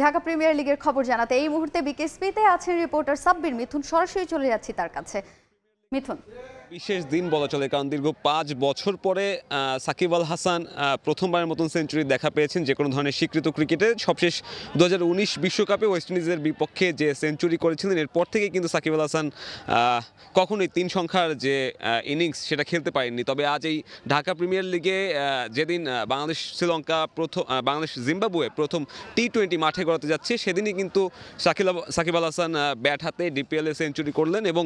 Dhaka premier লিগের খবর জানাতে এই মুহূর্তে বিকেএসপিতে আছেন রিপোর্টার সাব্বির মিথুন। সরাসরি চলে যাচ্ছি তার কাছে। মিথুন, বিশেষ দিন বলা চলে, কারণ দীর্ঘ 5 বছর পরে সাকিব আল হাসান প্রথমবারের মতন সেঞ্চুরি দেখা পেয়েছেন যে কোনো ধরনের স্বীকৃত ক্রিকেটে। সবশেষ 2019 বিশ্বকাপে ওয়েস্ট ইন্ডিজের বিপক্ষে যে সেঞ্চুরি করেছিলেন, এরপর থেকে কিন্তু সাকিব আল হাসান কখনোই 3 সংখ্যার যে ইনিংস সেটা খেলতে পারেননি। তবে আজ এই ঢাকা প্রিমিয়ার লিগে যেদিন বাংলাদেশ শ্রীলঙ্কা বাংলাদেশ জিম্বাবুয়ে প্রথম T20 মাঠে গড়াতে যাচ্ছে, সেদিনই কিন্তু সাকিব আল হাসান ব্যাট হাতে ডিপিএলে সেঞ্চুরি করলেন। এবং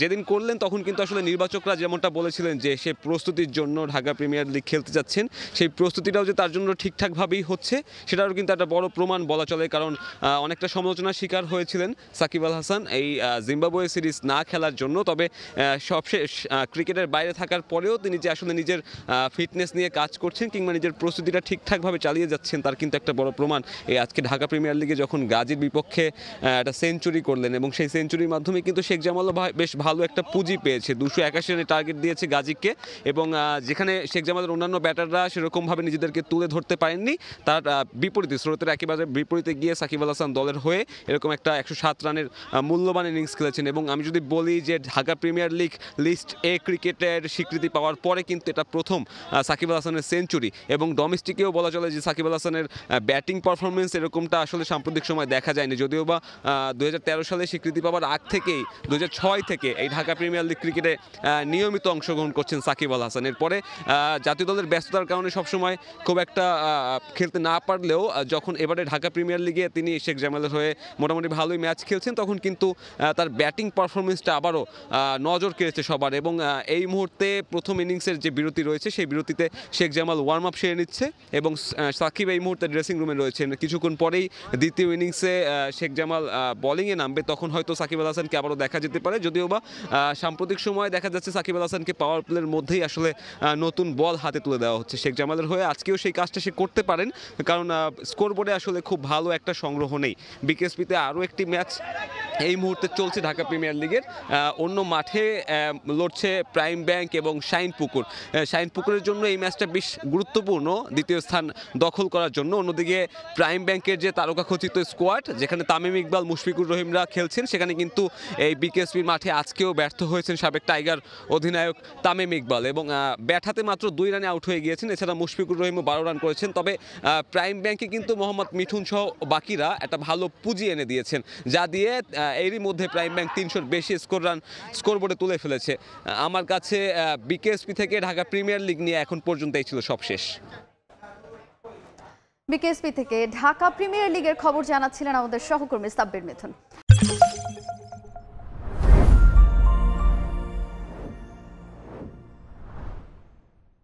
যেদিন করলেন তখন কিন্তু আসলে নির্বাচকরা যেমনটা বলেছিলেন যে সে প্রস্তুতির জন্য ঢাকা প্রিমিয়ার লিগ খেলতে যাচ্ছেন, সেই প্রস্তুতিটাও যে তার জন্য ঠিকঠাকভাবেই হচ্ছে সেটারও কিন্তু একটা বড় প্রমাণ বলা চলে। কারণ অনেকটা সমালোচনার শিকার হয়েছিলেন সাকিব আল হাসান এই জিম্বাবুয়ে সিরিজ না খেলার জন্য। তবে সবশেষ ক্রিকেটের বাইরে থাকার পরেও তিনি যে আসলে নিজের ফিটনেস নিয়ে কাজ করছেন কিংবা নিজের প্রস্তুতিটা ঠিকঠাকভাবে চালিয়ে যাচ্ছেন, তার কিন্তু একটা বড় প্রমাণ এই আজকে ঢাকা প্রিমিয়ার লিগে যখন গাজীর বিপক্ষে একটা সেঞ্চুরি করলেন। এবং সেই সেঞ্চুরির মাধ্যমে কিন্তু শেখ জামালও বেশ ভালো একটা পুঁজি পেয়েছে। 281 রানের টার্গেট দিয়েছে গাজীকে, এবং যেখানে শেখ জামালের অন্যান্য ব্যাটাররা সেরকমভাবে নিজেদেরকে তুলে ধরতে পারেননি, তার বিপরীতে স্রোতের একেবারে বিপরীতে গিয়ে সাকিব আল হাসান দলের হয়ে এরকম একটা 107 রানের মূল্যবান ইনিংস খেলেছেন। এবং আমি যদি বলি যে ঢাকা প্রিমিয়ার লিগ লিস্ট এ ক্রিকেটের স্বীকৃতি পাওয়ার পরে কিন্তু এটা প্রথম সাকিব আল হাসানের সেঞ্চুরি। এবং ডোমেস্টিকেও বলা চলে যে সাকিব আল হাসানের ব্যাটিং পারফরমেন্স এরকমটা আসলে সাম্প্রতিক সময় দেখা যায়নি। যদিও বা 2013 সালে স্বীকৃতি পাওয়ার আগ থেকেই 2006 থেকে এই ঢাকা প্রিমিয়ার লিগ ক্রিকেটে নিয়মিত অংশগ্রহণ করছেন সাকিব আল হাসান। এরপরে জাতীয় দলের ব্যস্ততার কারণে সবসময় খুব একটা খেলতে না পারলেও যখন এবারে ঢাকা প্রিমিয়ার লিগে তিনি শেখ জামালের হয়ে মোটামুটি ভালোই ম্যাচ খেলছেন, তখন কিন্তু তার ব্যাটিং পারফরমেন্সটা আবারও নজর কেড়েছে সবার। এবং এই মুহূর্তে প্রথম ইনিংসের যে বিরতি রয়েছে সেই বিরতিতে শেখ জামাল ওয়ার্ম আপ সেরে নিচ্ছে এবং সাকিব এই মুহূর্তে ড্রেসিং রুমে রয়েছেন। কিছুক্ষণ পরেই দ্বিতীয় ইনিংসে শেখ জামাল বোলিংয়ে নামবে, তখন হয়তো সাকিব আল হাসানকে আবারও দেখা যেতে পারে। যদিও বা সাম্প্রতিক সময় দেখা যাচ্ছে সাকিব আল হাসানকে পাওয়ার প্লের মধ্যেই আসলে নতুন বল হাতে তুলে দেওয়া হচ্ছে। শেখ জামালের হয়ে আজকেও সেই কাজটা সে করতে পারেন, কারণ স্কোরবোর্ডে আসলে খুব ভালো একটা সংগ্রহ নেই। বিকেএসপিতে আরও একটি ম্যাচ এই মুহূর্তে চলছে ঢাকা প্রিমিয়ার লিগের। অন্য মাঠে লড়ছে প্রাইম ব্যাংক এবং শাইন পুকুরের জন্য এই ম্যাচটা বেশ গুরুত্বপূর্ণ, দ্বিতীয় স্থান দখল করার জন্য। অন্যদিকে প্রাইম ব্যাংকের যে তারকাখচিত স্কোয়াড, যেখানে তামিম ইকবাল, মুশফিকুর রহিমরা খেলছেন, সেখানে কিন্তু এই বিকেএসপির মাঠে আজকেও ব্যর্থ হয়েছেন সাবেক টাইগার অধিনায়ক তামিম ইকবাল। এবং ব্যাট হাতে মাত্র 2 রানে আউট হয়ে গিয়েছেন। এছাড়া মুশফিকুর রহিমও 12 রান করেছেন। তবে প্রাইম ব্যাংকে কিন্তু মোহাম্মদ মিঠুন সহ বাকিরা একটা ভালো পুঁজি এনে দিয়েছেন, যা দিয়ে এরই মধ্যে প্রাইম ব্যাংক 300-র বেশি স্কোরবোর্ডে তুলে ফেলেছে। আমার কাছে বিকেএসপি থেকে ঢাকা প্রিমিয়ার লিগ নিয়ে এখন পর্যন্ত এই ছিল সবশেষ। বিকেএসপি থেকে ঢাকা প্রিমিয়ার লিগের খবর জানাচ্ছিলেন আমাদের সহকর্মী সাব্বির মিথুন।